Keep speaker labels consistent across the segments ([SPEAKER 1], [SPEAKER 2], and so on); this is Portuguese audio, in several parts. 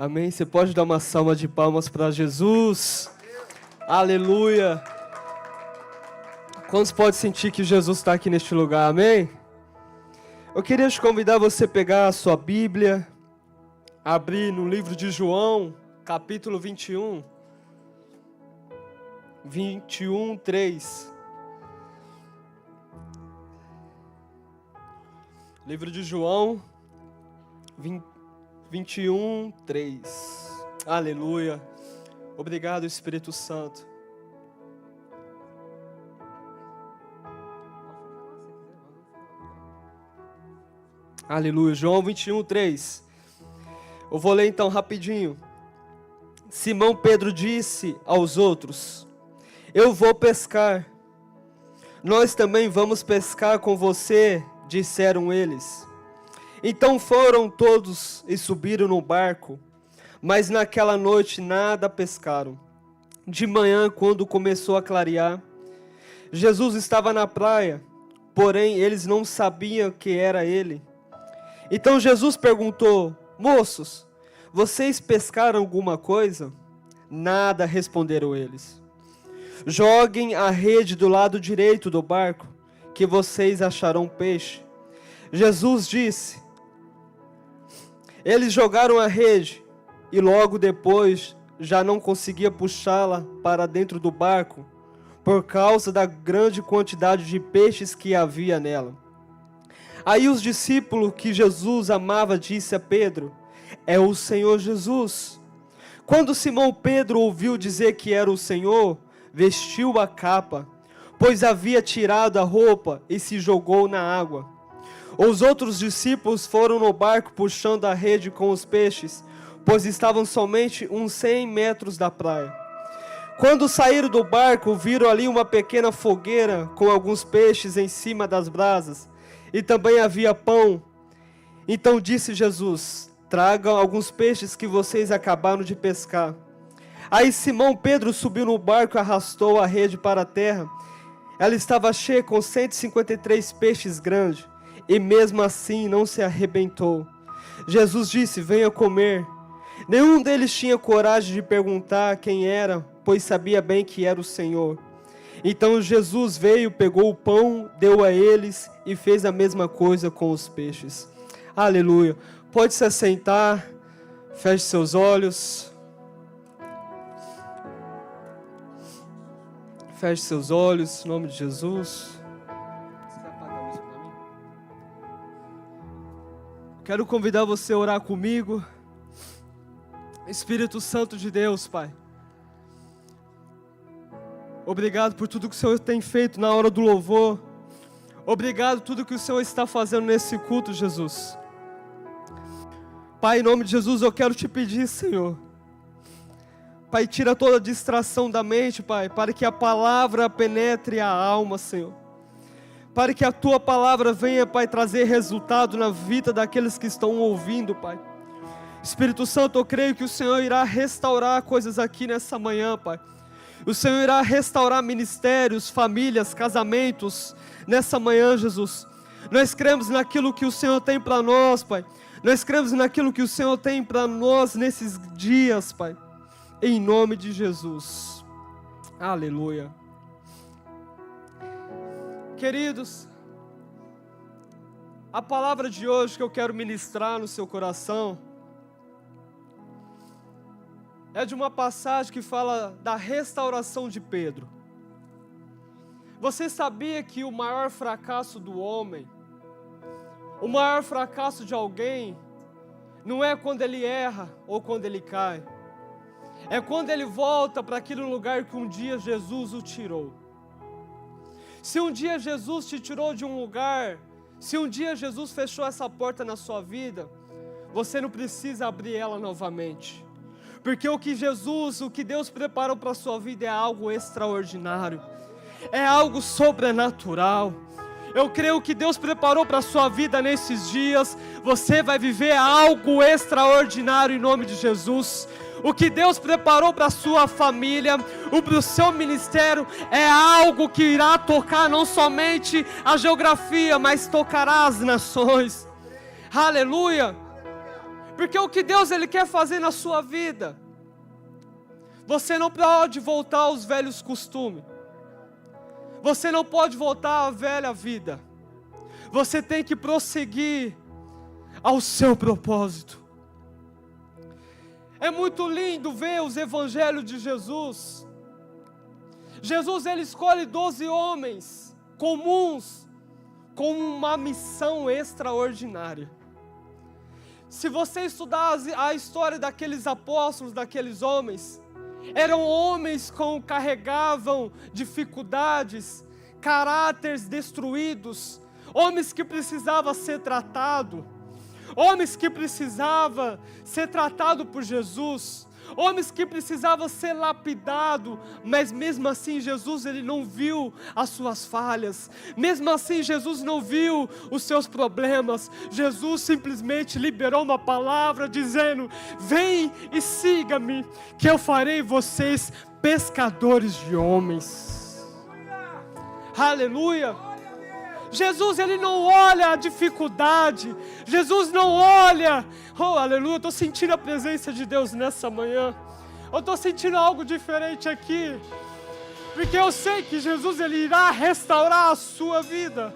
[SPEAKER 1] Amém? Você pode dar uma salva de palmas para Jesus? Aleluia! Quantos podem sentir que Jesus está aqui neste lugar? Amém? Eu queria te convidar você a pegar a sua Bíblia, abrir no livro de João, capítulo 21, 3. Livro de João, 21, 3. Aleluia. Obrigado, Espírito Santo. Aleluia. João 21, 3. Eu vou ler então rapidinho. Simão Pedro disse aos outros: eu vou pescar. Nós também vamos pescar com você, disseram eles. Então foram todos e subiram no barco, mas naquela noite nada pescaram. De manhã, quando começou a clarear, Jesus estava na praia, porém eles não sabiam que era ele. Então Jesus perguntou: moços, vocês pescaram alguma coisa? Nada, responderam eles. Joguem a rede do lado direito do barco, que vocês acharão peixe. Jesus disse. Eles jogaram a rede e logo depois já não conseguia puxá-la para dentro do barco por causa da grande quantidade de peixes que havia nela. Aí os discípulos que Jesus amava disse a Pedro: é o Senhor Jesus. Quando Simão Pedro ouviu dizer que era o Senhor, vestiu a capa, pois havia tirado a roupa e se jogou na água. Os outros discípulos foram no barco puxando a rede com os peixes, pois estavam somente uns 100 metros da praia. Quando saíram do barco, viram ali uma pequena fogueira com alguns peixes em cima das brasas, e também havia pão. Então disse Jesus: tragam alguns peixes que vocês acabaram de pescar. Aí Simão Pedro subiu no barco e arrastou a rede para a terra. Ela estava cheia com 153 peixes grandes. E mesmo assim não se arrebentou. Jesus disse: venha comer. Nenhum deles tinha coragem de perguntar quem era, pois sabia bem que era o Senhor. Então Jesus veio, pegou o pão, deu a eles e fez a mesma coisa com os peixes. Aleluia. Pode se assentar, feche seus olhos. Feche seus olhos, em nome de Jesus. Quero convidar você a orar comigo. Espírito Santo de Deus, Pai. Obrigado por tudo que o Senhor tem feito na hora do louvor. Obrigado por tudo que o Senhor está fazendo nesse culto, Jesus. Pai, em nome de Jesus, eu quero te pedir, Senhor. Pai, tira toda a distração da mente, Pai, para que a palavra penetre a alma, Senhor. Para que a Tua palavra venha, Pai, trazer resultado na vida daqueles que estão ouvindo, Pai. Espírito Santo, eu creio que o Senhor irá restaurar coisas aqui nessa manhã, Pai. O Senhor irá restaurar ministérios, famílias, casamentos, nessa manhã, Jesus. Nós cremos naquilo que o Senhor tem para nós, Pai. Nós cremos naquilo que o Senhor tem para nós nesses dias, Pai. Em nome de Jesus. Aleluia. Queridos, a palavra de hoje que eu quero ministrar no seu coração é de uma passagem que fala da restauração de Pedro. Você sabia que o maior fracasso do homem, o maior fracasso de alguém, não é quando ele erra ou quando ele cai, é quando ele volta para aquele lugar que um dia Jesus o tirou. Se um dia Jesus te tirou de um lugar, se um dia Jesus fechou essa porta na sua vida, você não precisa abrir ela novamente. Porque o que Deus preparou para a sua vida é algo extraordinário, é algo sobrenatural. Eu creio que Deus preparou para a sua vida nesses dias, você vai viver algo extraordinário em nome de Jesus. O que Deus preparou para a sua família, para o seu ministério, é algo que irá tocar não somente a geografia, mas tocará as nações. Aleluia! Porque o que Deus Ele quer fazer na sua vida, você não pode voltar aos velhos costumes. Você não pode voltar à velha vida. Você tem que prosseguir ao seu propósito. É muito lindo ver os evangelhos de Jesus. Jesus, Ele escolhe 12 homens comuns com uma missão extraordinária. Se você estudar a história daqueles apóstolos, daqueles homens, eram homens que carregavam dificuldades, caráteres destruídos, homens que precisavam ser tratados, homens que precisavam ser tratados por Jesus, homens que precisavam ser lapidados, mas mesmo assim Jesus Ele não viu as suas falhas, mesmo assim Jesus não viu os seus problemas. Jesus simplesmente liberou uma palavra dizendo: vem e siga-me, que eu farei vocês pescadores de homens. Aleluia! Jesus, Ele não olha a dificuldade, Jesus não olha, oh aleluia, eu estou sentindo a presença de Deus nessa manhã, eu estou sentindo algo diferente aqui, porque eu sei que Jesus Ele irá restaurar a sua vida.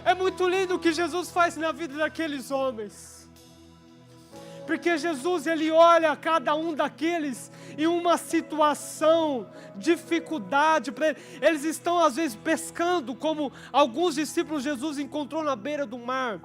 [SPEAKER 1] É muito lindo o que Jesus faz na vida daqueles homens. Porque Jesus, Ele olha cada um daqueles em uma situação, dificuldade. Eles estão às vezes pescando, como alguns discípulos Jesus encontrou na beira do mar.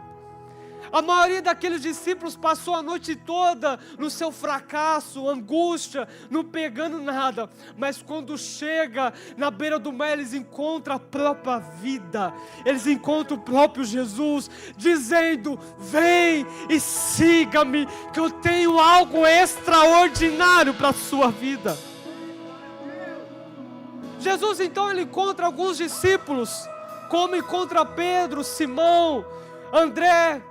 [SPEAKER 1] A maioria daqueles discípulos passou a noite toda no seu fracasso, angústia, não pegando nada. Mas quando chega na beira do mar, eles encontram a própria vida. Eles encontram o próprio Jesus, dizendo: vem e siga-me, que eu tenho algo extraordinário para a sua vida. Jesus então ele encontra alguns discípulos, como encontra Pedro, Simão, André.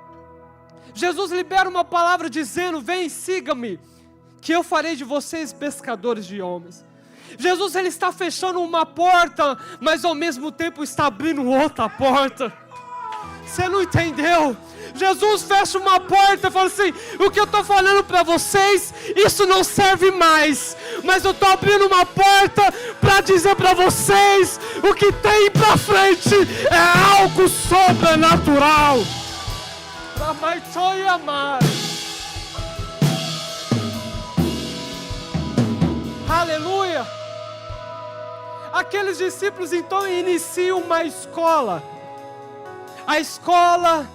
[SPEAKER 1] Jesus libera uma palavra dizendo: vem, siga-me, que eu farei de vocês pescadores de homens. Jesus ele está fechando uma porta, mas ao mesmo tempo está abrindo outra porta. Você não entendeu? Jesus fecha uma porta e fala assim: o que eu estou falando para vocês, isso não serve mais, mas eu estou abrindo uma porta para dizer para vocês, o que tem para frente é algo sobrenatural. Aleluia! Aqueles discípulos então iniciam uma escola, a escola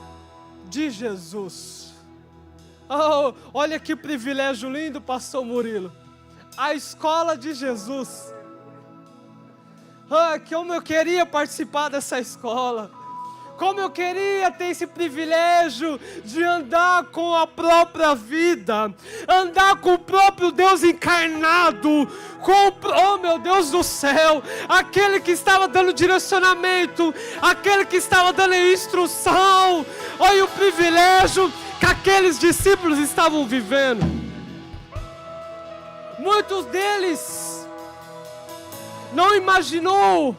[SPEAKER 1] de Jesus. Oh, olha que privilégio lindo, pastor Murilo, a escola de Jesus. Oh, como eu queria participar dessa escola. Como eu queria ter esse privilégio de andar com a própria vida, andar com o próprio Deus encarnado, oh meu Deus do céu, aquele que estava dando direcionamento, aquele que estava dando instrução. Olha o privilégio que aqueles discípulos estavam vivendo. Muitos deles não imaginou.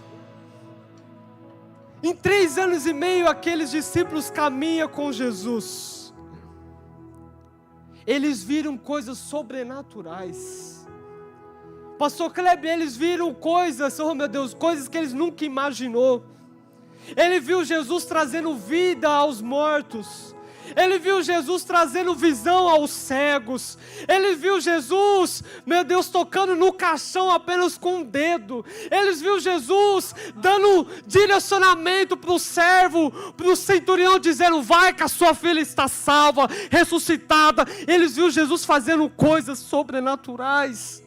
[SPEAKER 1] Em 3 anos e meio, aqueles discípulos caminham com Jesus. Eles viram coisas sobrenaturais. Pastor Kleber, eles viram coisas, oh meu Deus, coisas que eles nunca imaginou. Ele viu Jesus trazendo vida aos mortos. Ele viu Jesus trazendo visão aos cegos. Ele viu Jesus, meu Deus, tocando no caixão apenas com um dedo. Eles viu Jesus dando direcionamento para o servo, para o centurião, dizendo: vai que a sua filha está salva, ressuscitada. Eles viu Jesus fazendo coisas sobrenaturais.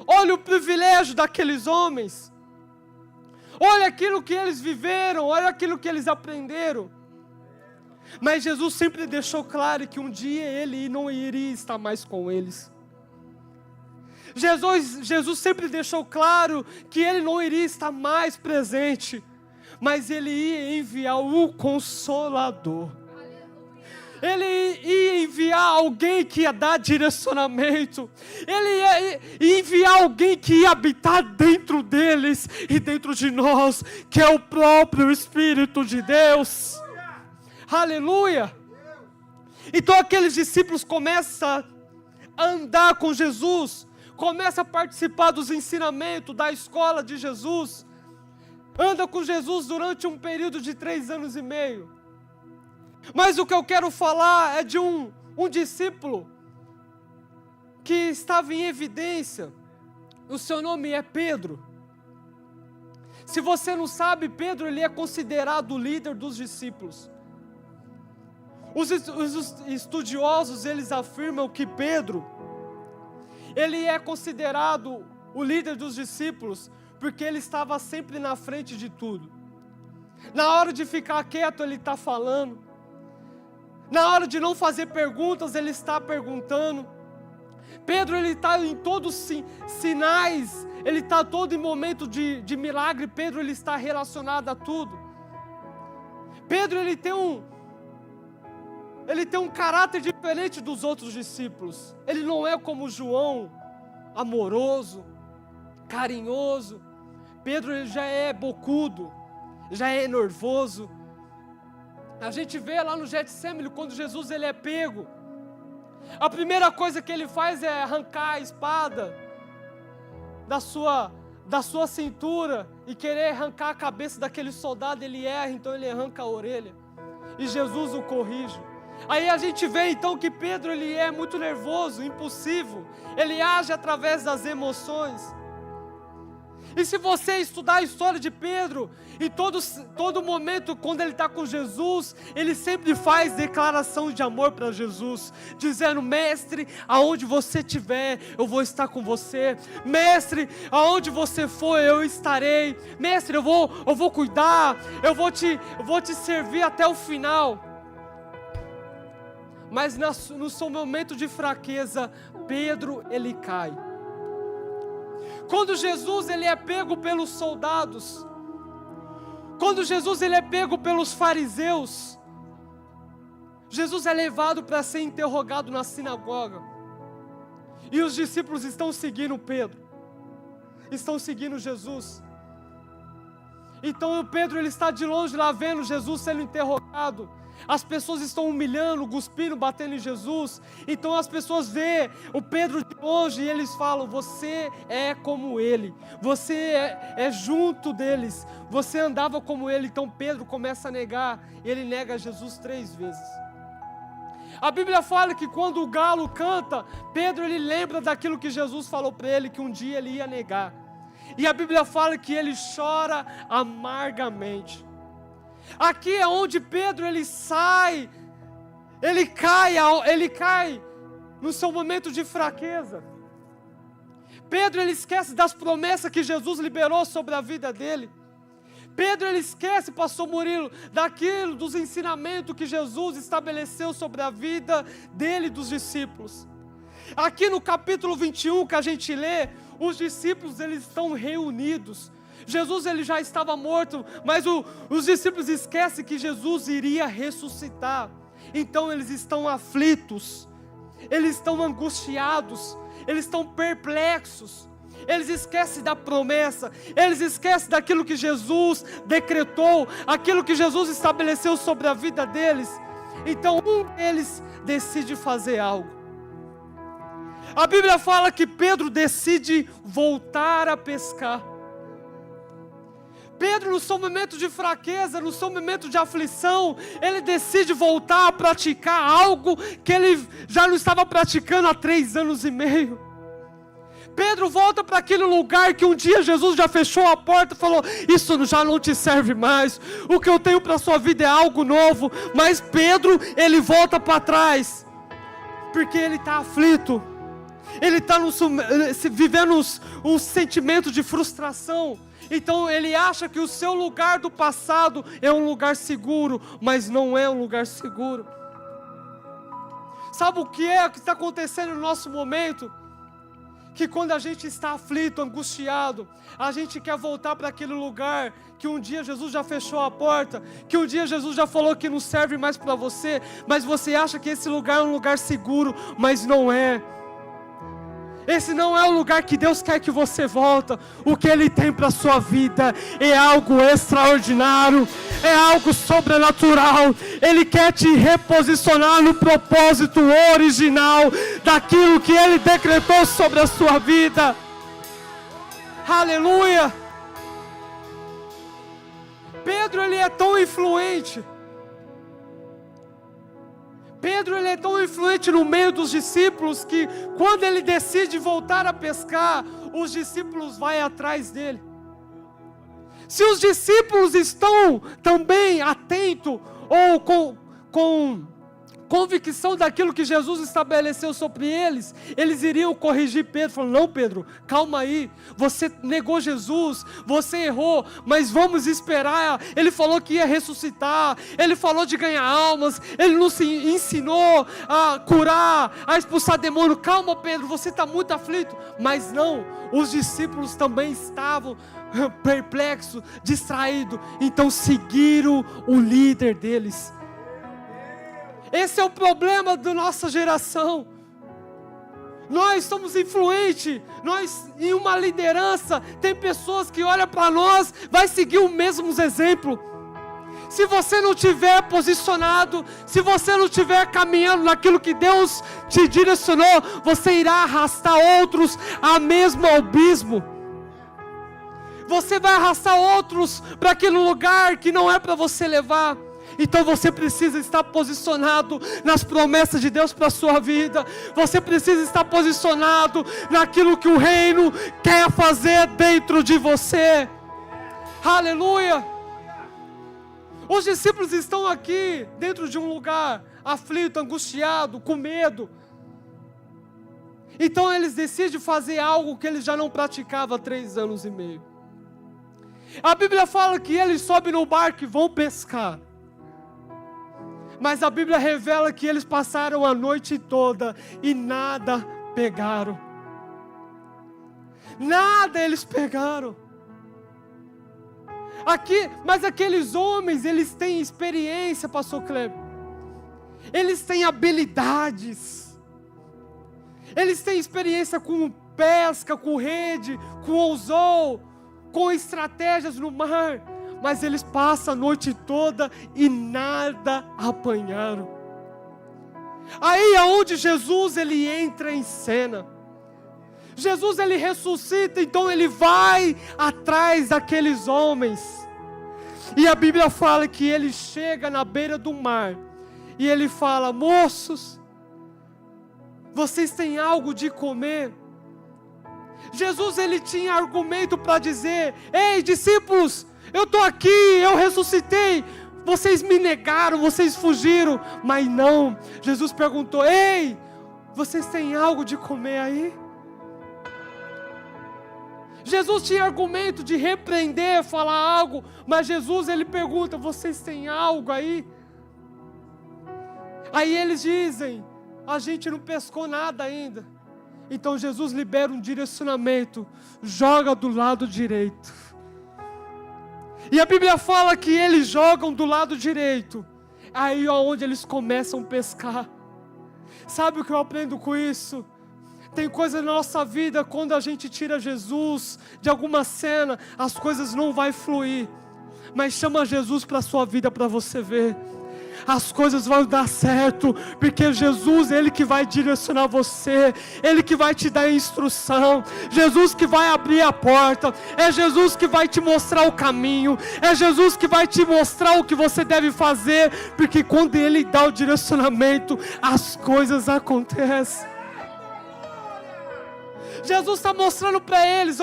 [SPEAKER 1] Olha o privilégio daqueles homens. Olha aquilo que eles viveram, olha aquilo que eles aprenderam. Mas Jesus sempre deixou claro que um dia Ele não iria estar mais com eles. Jesus sempre deixou claro que Ele não iria estar mais presente, mas Ele ia enviar o Consolador. Ele ia enviar alguém que ia dar direcionamento. Ele ia enviar alguém que ia habitar dentro deles e dentro de nós, que é o próprio Espírito de Deus. Aleluia! Então aqueles discípulos começam a andar com Jesus, começam a participar dos ensinamentos da escola de Jesus, anda com Jesus durante um período de 3 anos e meio. Mas o que eu quero falar é de um discípulo que estava em evidência. O seu nome é Pedro. Se você não sabe, Pedro ele é considerado o líder dos discípulos. Os estudiosos eles afirmam que Pedro ele é considerado o líder dos discípulos porque ele estava sempre na frente de tudo. Na hora de ficar quieto ele está falando. Na hora de não fazer perguntas, ele está perguntando. Pedro, ele está em todos os sinais, ele está todo em momento de milagre. Pedro, ele está relacionado a tudo. Pedro, ele tem um caráter diferente dos outros discípulos. Ele não é como João, amoroso, carinhoso. Pedro, ele já é bocudo, já é nervoso. A gente vê lá no Getsêmani, quando Jesus ele é pego, a primeira coisa que ele faz é arrancar a espada da sua cintura e querer arrancar a cabeça daquele soldado. Ele erra, então ele arranca a orelha e Jesus o corrige. Aí a gente vê então que Pedro ele é muito nervoso, impulsivo, ele age através das emoções. E se você estudar a história de Pedro, em todo momento, quando ele está com Jesus, ele sempre faz declaração de amor para Jesus, dizendo: mestre, aonde você estiver, eu vou estar com você. Mestre, aonde você for, eu estarei. Mestre, eu vou cuidar, eu vou te servir até o final. Mas no seu momento de fraqueza, Pedro ele cai. Quando Jesus ele é pego pelos soldados, quando Jesus ele é pego pelos fariseus, Jesus é levado para ser interrogado na sinagoga, e os discípulos estão seguindo Pedro, estão seguindo Jesus. Então o Pedro ele está de longe lá vendo Jesus sendo interrogado. As pessoas estão humilhando, cuspindo, batendo em Jesus. Então as pessoas veem o Pedro de longe e eles falam: você é como ele, você é junto deles, você andava como ele. Então Pedro começa a negar, e ele nega Jesus 3 vezes. A Bíblia fala que quando o galo canta, Pedro ele lembra daquilo que Jesus falou para ele, que um dia ele ia negar. E a Bíblia fala que ele chora amargamente. Aqui é onde Pedro ele sai, ele cai no seu momento de fraqueza. Pedro ele esquece das promessas que Jesus liberou sobre a vida dele. Pedro ele esquece, pastor Murilo, dos ensinamentos que Jesus estabeleceu sobre a vida dele e dos discípulos. Aqui no capítulo 21 que a gente lê, os discípulos eles estão reunidos. Jesus ele já estava morto, mas os discípulos esquecem que Jesus iria ressuscitar. Então eles estão aflitos, eles estão angustiados, eles estão perplexos. Eles esquecem da promessa, eles esquecem daquilo que Jesus decretou, aquilo que Jesus estabeleceu sobre a vida deles. Então um deles decide fazer algo. A Bíblia fala que Pedro decide voltar a pescar. Pedro, no seu momento de fraqueza, no seu momento de aflição, ele decide voltar a praticar algo que ele já não estava praticando há 3 anos e meio. Pedro volta para aquele lugar que um dia Jesus já fechou a porta e falou: isso já não te serve mais, o que eu tenho para a sua vida é algo novo. Mas Pedro, ele volta para trás, porque ele está aflito, ele está vivendo um sentimento de frustração. Então ele acha que o seu lugar do passado é um lugar seguro, mas não é um lugar seguro. Sabe o que está acontecendo no nosso momento? que quando a gente está aflito, angustiado, a gente quer voltar para aquele lugar que um dia Jesus já fechou a porta, que um dia Jesus já falou que não serve mais para você, mas você acha que esse lugar é um lugar seguro, mas não é. Esse não é o lugar que Deus quer que você volta. O que Ele tem para a sua vida é algo extraordinário, é algo sobrenatural. Ele quer te reposicionar no propósito original daquilo que Ele decretou sobre a sua vida. Aleluia! Pedro, ele é tão influente. Pedro, ele é tão influente no meio dos discípulos que quando ele decide voltar a pescar, os discípulos vão atrás dele. Se os discípulos estão também atentos ou com convicção daquilo que Jesus estabeleceu sobre eles, eles iriam corrigir Pedro, falando: não, Pedro, calma aí, você negou Jesus, você errou, mas vamos esperar. Ele falou que ia ressuscitar, ele falou de ganhar almas, ele nos ensinou a curar, a expulsar demônio. Calma, Pedro, você está muito aflito. Mas não, os discípulos também estavam perplexos, distraídos, então seguiram o líder deles. Esse é o problema da nossa geração. Nós somos influentes, nós em uma liderança, tem pessoas que olham para nós, vai seguir o mesmo exemplo. Se você não estiver posicionado, se você não estiver caminhando naquilo que Deus te direcionou, você irá arrastar outros ao mesmo abismo. Você vai arrastar outros para aquele lugar que não é para você levar. Então você precisa estar posicionado nas promessas de Deus para a sua vida. Você precisa estar posicionado naquilo que o reino quer fazer dentro de você. Aleluia! Os discípulos estão aqui dentro de um lugar aflito, angustiado, com medo. Então eles decidem fazer algo que eles já não praticavam há 3 anos e meio. A Bíblia fala que eles sobem no barco e vão pescar. Mas a Bíblia revela que eles passaram a noite toda e nada pegaram. Nada eles pegaram. Mas aqueles homens, eles têm experiência, pastor Kleber. Eles têm habilidades. Eles têm experiência com pesca, com rede, com anzol, com estratégias no mar. Mas eles passam a noite toda e nada apanharam. Aí é onde Jesus ele entra em cena. Jesus ele ressuscita, então ele vai atrás daqueles homens. E a Bíblia fala que ele chega na beira do mar e ele fala: moços, vocês têm algo de comer? Jesus ele tinha argumento para dizer: ei, discípulos, eu estou aqui, eu ressuscitei, vocês me negaram, vocês fugiram. Mas não, Jesus perguntou: ei, vocês têm algo de comer aí? Jesus tinha argumento de repreender, falar algo, mas Jesus ele pergunta: vocês têm algo aí? Aí eles dizem: a gente não pescou nada ainda. Então Jesus libera um direcionamento: joga do lado direito. E a Bíblia fala que eles jogam do lado direito. Aí é onde eles começam a pescar. Sabe o que eu aprendo com isso? Tem coisa na nossa vida, quando a gente tira Jesus de alguma cena, as coisas não vão fluir. Mas chama Jesus para a sua vida para você ver. As coisas vão dar certo, porque Jesus, Ele que vai direcionar você, Ele que vai te dar instrução, Jesus que vai abrir a porta, é Jesus que vai te mostrar o caminho, é Jesus que vai te mostrar o que você deve fazer, porque quando Ele dá o direcionamento, as coisas acontecem. Jesus está mostrando para eles: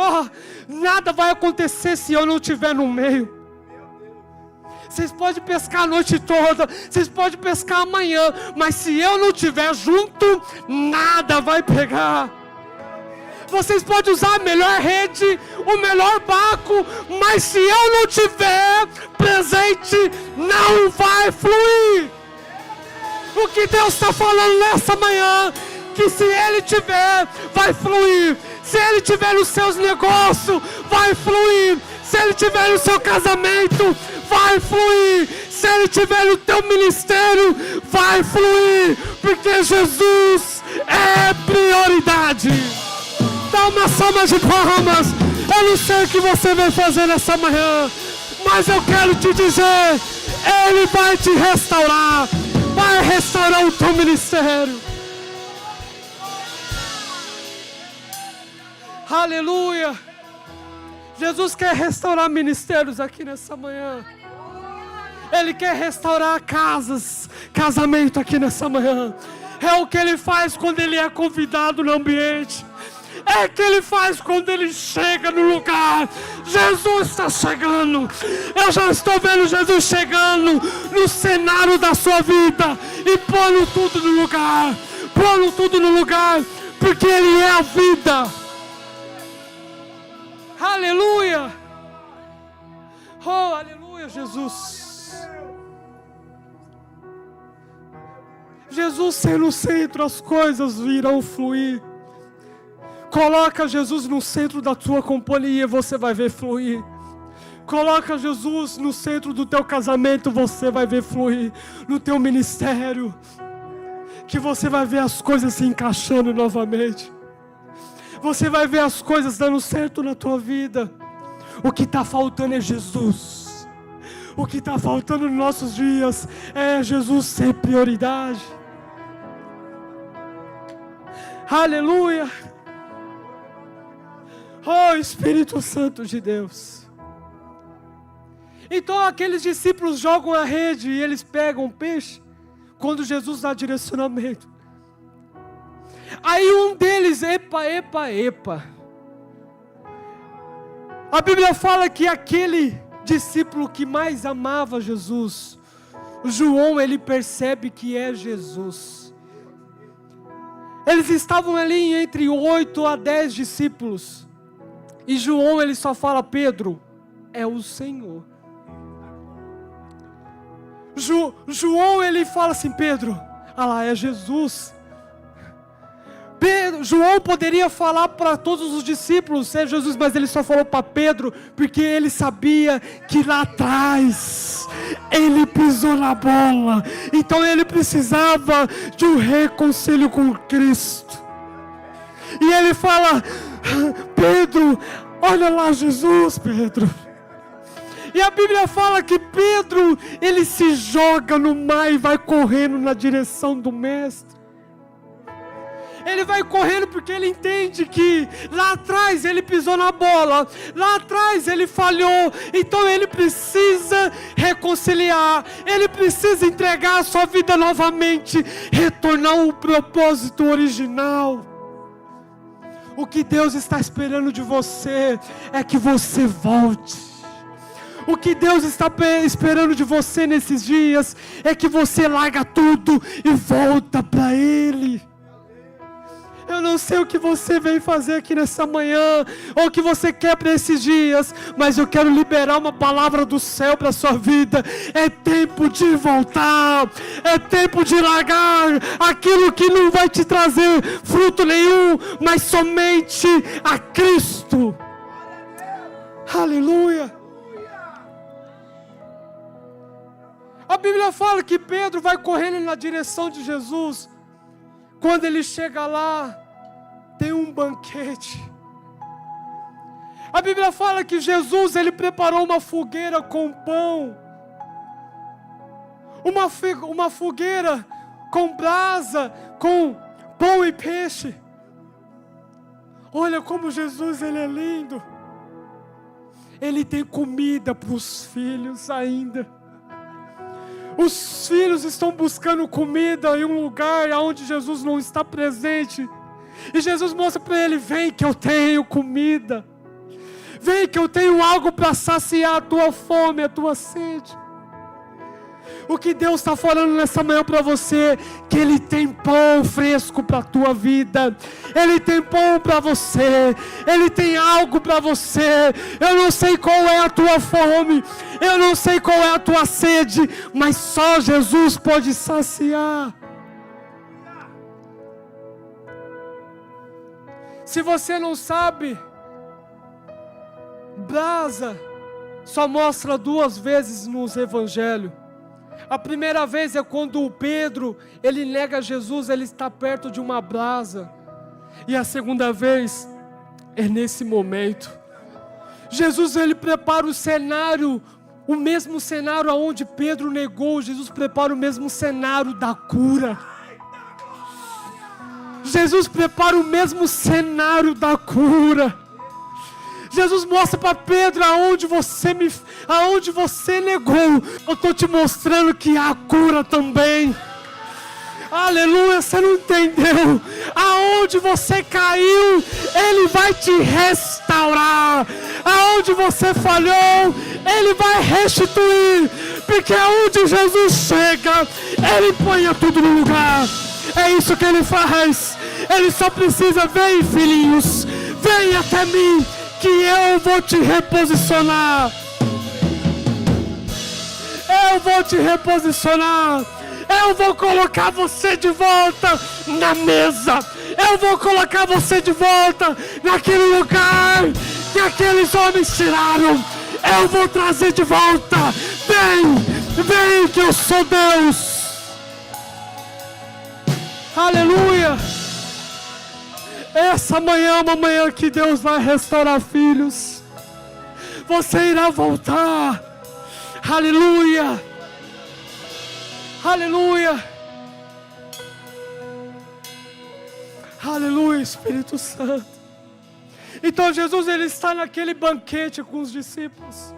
[SPEAKER 1] nada vai acontecer se eu não estiver no meio. Vocês podem pescar a noite toda, vocês podem pescar amanhã, mas se eu não estiver junto, nada vai pegar. Vocês podem usar a melhor rede, o melhor barco, mas se eu não estiver presente, não vai fluir. O que Deus está falando nessa manhã, que se Ele tiver, vai fluir.
[SPEAKER 2] Se Ele tiver nos seus negócios, vai fluir. Se Ele tiver no seu casamento, vai fluir. Se Ele tiver no teu ministério, vai fluir. Porque Jesus é prioridade. Dá uma salva de palmas. Eu não sei o que você vai fazer nessa manhã, mas eu quero te dizer, Ele vai te restaurar. Vai restaurar o teu ministério. Aleluia. Jesus quer restaurar ministérios aqui nessa manhã. Ele quer restaurar casas, casamento aqui nessa manhã. É o que Ele faz quando Ele é convidado no ambiente. É o que Ele faz quando Ele chega no lugar. Jesus está chegando. Eu já estou vendo Jesus chegando no cenário da sua vida e pondo tudo no lugar. Pondo tudo no lugar, porque Ele é a vida. Aleluia. Oh, aleluia, Jesus. Jesus sendo o centro, as coisas irão fluir. Coloca Jesus no centro da tua companhia, você vai ver fluir. Coloca Jesus no centro do teu casamento, você vai ver fluir. No teu ministério, que você vai ver as coisas se encaixando novamente. Você vai ver as coisas dando certo na tua vida. O que está faltando é Jesus. O que está faltando nos nossos dias é Jesus ser prioridade. Aleluia. Oh, Espírito Santo de Deus. Então aqueles discípulos jogam a rede e eles pegam um peixe quando Jesus dá direcionamento. Aí um deles, epa. A Bíblia fala que aquele discípulo que mais amava Jesus, João, ele percebe que é Jesus. Eles estavam ali entre 8 a 10 discípulos. E João, ele só fala, Pedro, é o Senhor. João, ele fala assim, Pedro, lá é Jesus. João poderia falar para todos os discípulos, é Jesus, mas ele só falou para Pedro, porque ele sabia que lá atrás, ele pisou na bola. Então ele precisava de um reconcílio com Cristo. E ele fala, Pedro, olha lá Jesus, Pedro. E a Bíblia fala que Pedro, ele se joga no mar e vai correndo na direção do Mestre. Ele vai correndo porque ele entende que lá atrás ele pisou na bola, lá atrás ele falhou, então ele precisa reconciliar, ele precisa entregar a sua vida novamente, retornar ao propósito original. O que Deus está esperando de você é que você volte. O que Deus está esperando de você nesses dias é que você larga tudo e volta para Ele. Eu não sei o que você veio fazer aqui nessa manhã, ou o que você quer para esses dias, mas eu quero liberar uma palavra do céu para a sua vida. É tempo de voltar, é tempo de largar aquilo que não vai te trazer fruto nenhum, mas somente a Cristo. Aleluia. A Bíblia fala que Pedro vai correndo na direção de Jesus. Quando ele chega lá, tem um banquete. A Bíblia fala que Jesus, ele preparou uma fogueira com pão. Uma fogueira com brasa, com pão e peixe. Olha como Jesus, ele é lindo. Ele tem comida para os filhos ainda. Os filhos estão buscando comida em um lugar onde Jesus não está presente. E Jesus mostra para ele, vem que eu tenho comida. Vem que eu tenho algo para saciar a tua fome, a tua sede. O que Deus está falando nessa manhã para você, que Ele tem pão fresco para a tua vida. Ele tem pão para você. Ele tem algo para você. Eu não sei qual é a tua fome. Eu não sei qual é a tua sede. Mas só Jesus pode saciar. Se você não sabe, brasa só mostra 2 vezes nos evangelhos. A primeira vez é quando o Pedro, ele nega Jesus, ele está perto de uma brasa. E a segunda vez é nesse momento. Jesus, ele prepara o cenário, o mesmo cenário aonde Pedro negou. Jesus prepara o mesmo cenário da cura. Jesus prepara o mesmo cenário da cura. Jesus mostra para Pedro aonde você negou, eu estou te mostrando que há cura também. Aleluia, você não entendeu? Aonde você caiu, Ele vai te restaurar. Aonde você falhou, Ele vai restituir. Porque aonde Jesus chega, Ele põe tudo no lugar. É isso que Ele faz. Ele só precisa: vem, filhinhos, vem até mim, que eu vou te reposicionar. Eu vou te reposicionar. Eu vou colocar você de volta na mesa. Eu vou colocar você de volta naquele lugar que aqueles homens tiraram. Eu vou trazer de volta. Vem, vem que eu sou Deus. Aleluia. Essa manhã é uma manhã que Deus vai restaurar filhos. Você irá voltar. Aleluia. Aleluia. Aleluia, Espírito Santo. Então Jesus, ele está naquele banquete com os discípulos.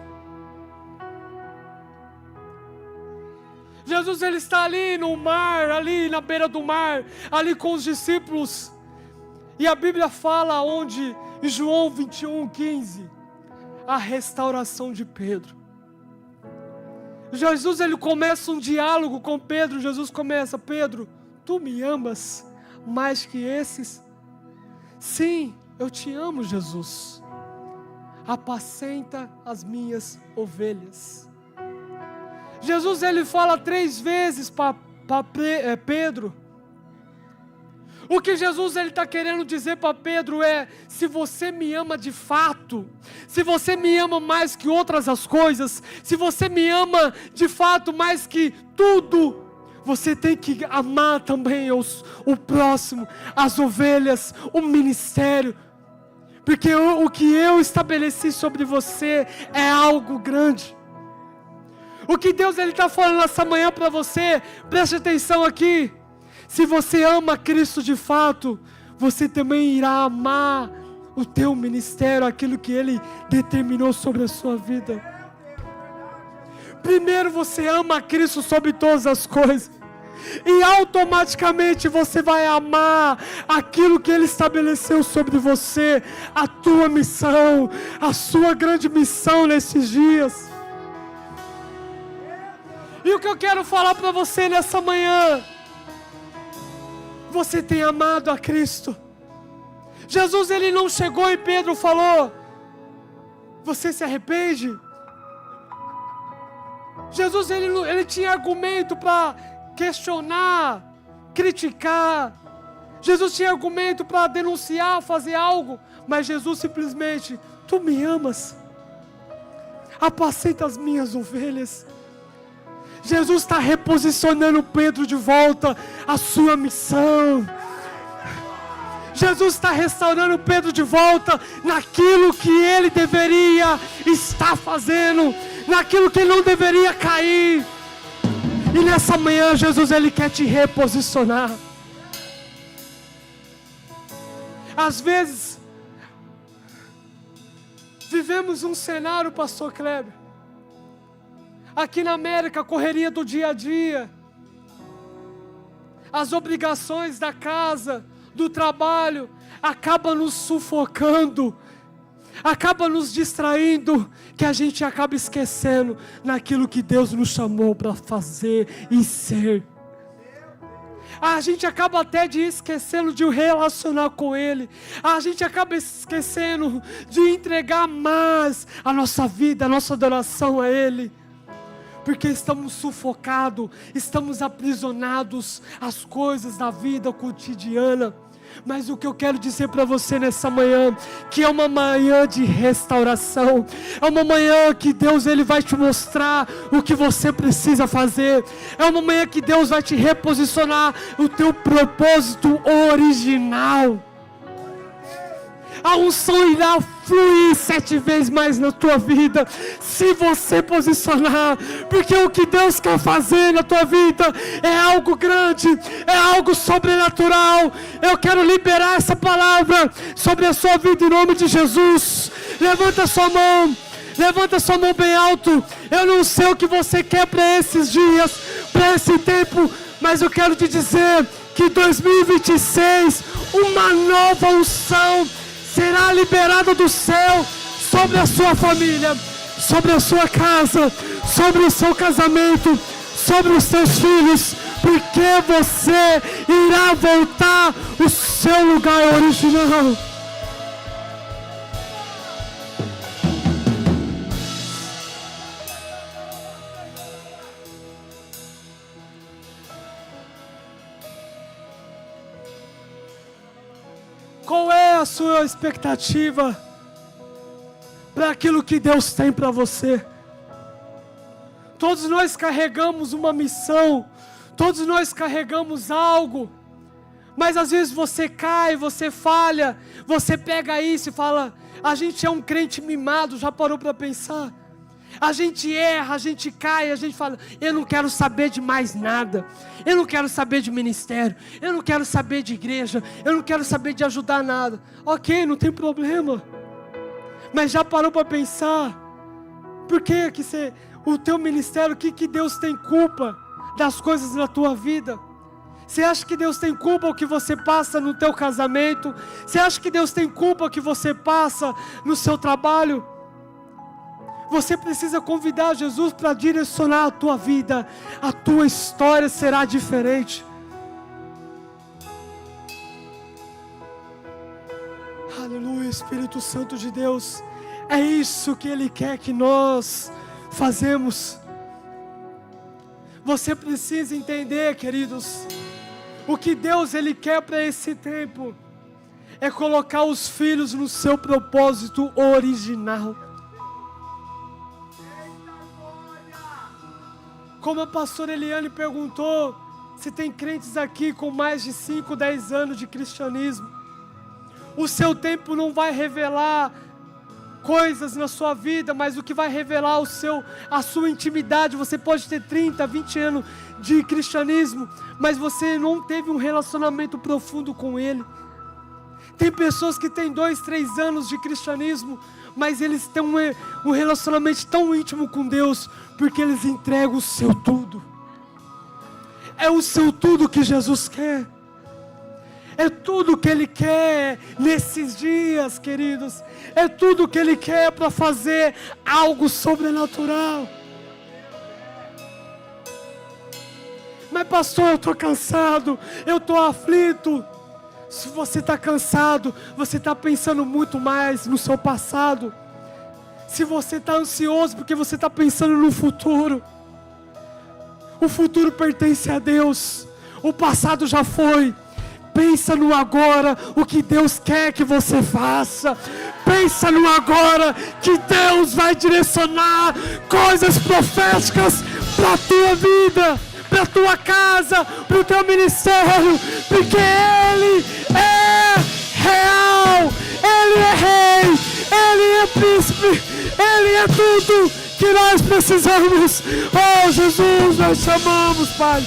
[SPEAKER 2] Jesus, ele está ali no mar, ali na beira do mar, ali com os discípulos. E a Bíblia fala onde, em João 21:15, a restauração de Pedro. Jesus, ele começa um diálogo com Pedro. Jesus começa: Pedro, tu me amas mais que esses? Sim, eu te amo, Jesus. Apacenta as minhas ovelhas. Jesus, ele fala 3 vezes para Pedro. O que Jesus está querendo dizer para Pedro é: se você me ama de fato, se você me ama mais que outras as coisas, se você me ama de fato mais que tudo, você tem que amar também o próximo, as ovelhas, o ministério. Porque o que eu estabeleci sobre você é algo grande. O que Deus está falando nessa manhã para você, preste atenção aqui. Se você ama Cristo de fato, você também irá amar o teu ministério, aquilo que Ele determinou sobre a sua vida. Primeiro você ama Cristo sobre todas as coisas, e automaticamente você vai amar aquilo que Ele estabeleceu sobre você, a tua missão, a sua grande missão nesses dias. E o que eu quero falar para você nessa manhã: você tem amado a Cristo. Jesus, ele não chegou e Pedro falou: você se arrepende? Jesus, ele tinha argumento para questionar, criticar. Jesus tinha argumento para denunciar, fazer algo. Mas Jesus simplesmente: tu me amas, apacenta as minhas ovelhas. Jesus está reposicionando Pedro de volta à sua missão. Jesus está restaurando Pedro de volta naquilo que ele deveria estar fazendo, naquilo que ele não deveria cair. E nessa manhã Jesus, ele quer te reposicionar. Às vezes vivemos um cenário, pastor Kleber, aqui na América, a correria do dia a dia, as obrigações da casa, do trabalho, acaba nos sufocando, acaba nos distraindo, que a gente acaba esquecendo naquilo que Deus nos chamou para fazer e ser. A gente acaba até de esquecendo de relacionar com Ele. A gente acaba esquecendo de entregar mais a nossa vida, a nossa adoração a Ele. Porque estamos sufocados, estamos aprisionados às coisas da vida cotidiana. Mas o que eu quero dizer para você nessa manhã, que é uma manhã de restauração, é uma manhã que Deus ele vai te mostrar o que você precisa fazer, é uma manhã que Deus vai te reposicionar o teu propósito original. A unção irá fluir 7 vezes mais na tua vida, se você posicionar, porque o que Deus quer fazer na tua vida é algo grande, é algo sobrenatural. Eu quero liberar essa palavra sobre a sua vida em nome de Jesus. Levanta sua mão bem alto. Eu não sei o que você quer para esses dias, para esse tempo, mas eu quero te dizer que 2026, uma nova unção será liberada do céu sobre a sua família, sobre a sua casa, sobre o seu casamento, sobre os seus filhos, porque você irá voltar ao seu lugar original. Qual é a sua expectativa para aquilo que Deus tem para você? Todos nós carregamos uma missão, todos nós carregamos algo, mas às vezes você cai, você falha, você pega isso e fala, a gente é um crente mimado, já parou para pensar? A gente erra, a gente cai, a gente fala, eu não quero saber de mais nada, eu não quero saber de ministério, eu não quero saber de igreja, eu não quero saber de ajudar nada. Ok, não tem problema, mas já parou para pensar, por que o teu ministério, o que Deus tem culpa das coisas na tua vida? Você acha que Deus tem culpa o que você passa no teu casamento? Você acha que Deus tem culpa o que você passa no seu trabalho? Você precisa convidar Jesus para direcionar a tua vida. A tua história será diferente. Aleluia, Espírito Santo de Deus. É isso que Ele quer que nós fazemos. Você precisa entender, queridos, o que Deus Ele quer para esse tempo é colocar os filhos no seu propósito original. Como a pastora Eliane perguntou, se tem crentes aqui com mais de 5, 10 anos de cristianismo. O seu tempo não vai revelar coisas na sua vida, mas o que vai revelar a sua intimidade. Você pode ter 30, 20 anos de cristianismo, mas você não teve um relacionamento profundo com Ele. Tem pessoas que têm 2, 3 anos de cristianismo, mas eles têm um relacionamento tão íntimo com Deus, porque eles entregam o seu tudo. É o seu tudo que Jesus quer. É tudo que Ele quer nesses dias, queridos. É tudo que Ele quer para fazer algo sobrenatural. Mas pastor, eu estou cansado, eu estou aflito. Se você está cansado, você está pensando muito mais no seu passado. Se você está ansioso porque você está pensando no futuro, o futuro pertence a Deus, o passado já foi. Pensa no agora, o que Deus quer que você faça. Pensa no agora, que Deus vai direcionar coisas proféticas para a tua vida, para a tua casa, para o teu ministério, porque Ele é real, Ele é rei, Ele é príncipe, Ele é tudo que nós precisamos. Oh Jesus, nós chamamos, Pai.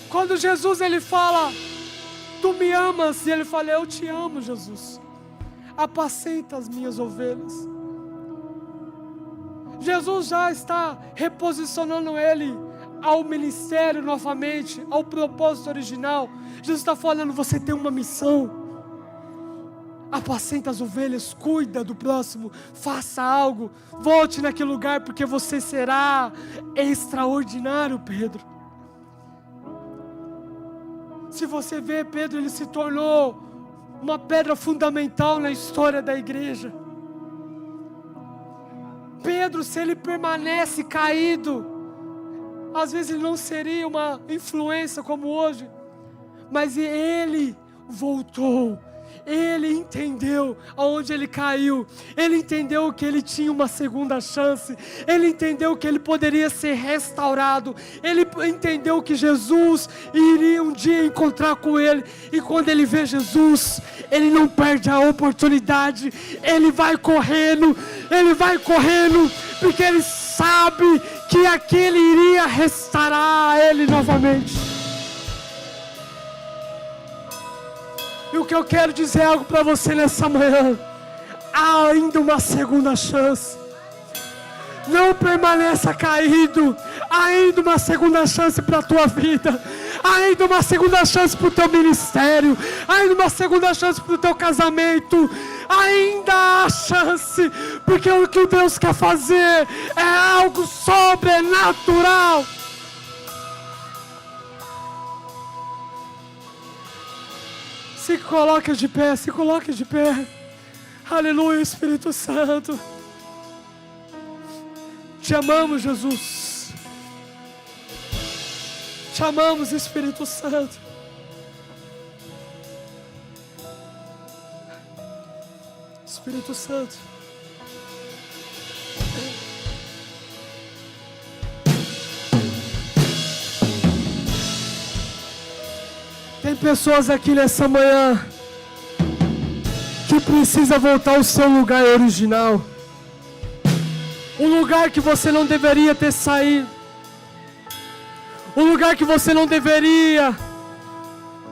[SPEAKER 2] Quando Jesus ele fala, tu me amas, e ele fala, eu te amo, Jesus. Apacenta as minhas ovelhas. Jesus já está reposicionando ele ao ministério novamente, ao propósito original. Jesus está falando, você tem uma missão. Apacenta as ovelhas, cuida do próximo, faça algo, volte naquele lugar, porque você será extraordinário, Pedro. Se você vê, Pedro, ele se tornou uma pedra fundamental na história da igreja. Pedro, se ele permanece caído, às vezes ele não seria uma influência como hoje, mas ele voltou. Ele entendeu aonde ele caiu. Ele entendeu que ele tinha uma segunda chance. Ele entendeu que ele poderia ser restaurado. Ele entendeu que Jesus iria um dia encontrar com ele. E quando ele vê Jesus, ele não perde a oportunidade. Ele vai correndo, porque ele sabe que aquele iria restaurar ele novamente. E o que eu quero dizer é algo para você nessa manhã. Há ainda uma segunda chance. Não permaneça caído. Há ainda uma segunda chance para a tua vida. Há ainda uma segunda chance para o teu ministério. Há ainda uma segunda chance para o teu casamento. Ainda há chance. Porque o que Deus quer fazer é algo sobrenatural. Se coloque de pé, se coloque de pé. Aleluia, Espírito Santo. Te amamos, Jesus. Te amamos, Espírito Santo. Espírito Santo. Tem pessoas aqui nessa manhã que precisa voltar ao seu lugar original. Um lugar que você não deveria ter saído. Um lugar que você não deveria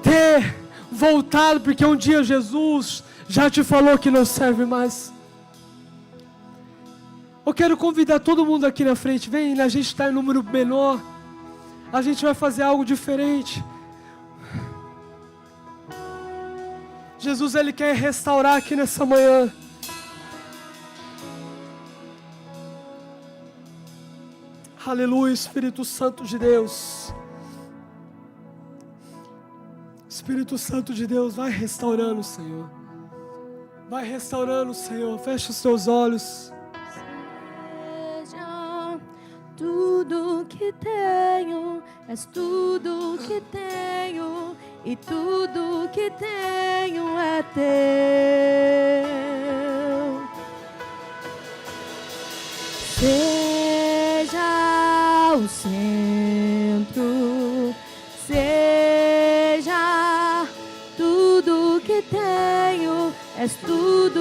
[SPEAKER 2] ter voltado, porque um dia Jesus já te falou que não serve mais. Eu quero convidar todo mundo aqui na frente. Vem, a gente está em número menor. A gente vai fazer algo diferente. Jesus, Ele quer restaurar aqui nessa manhã. Aleluia, Espírito Santo de Deus. Espírito Santo de Deus, vai restaurando, Senhor. Vai restaurando, Senhor. Fecha os teus olhos.
[SPEAKER 3] Seja tudo que tenho, és tudo que tenho, e tudo que tenho é teu. Seja o centro, seja tudo que tenho, és tudo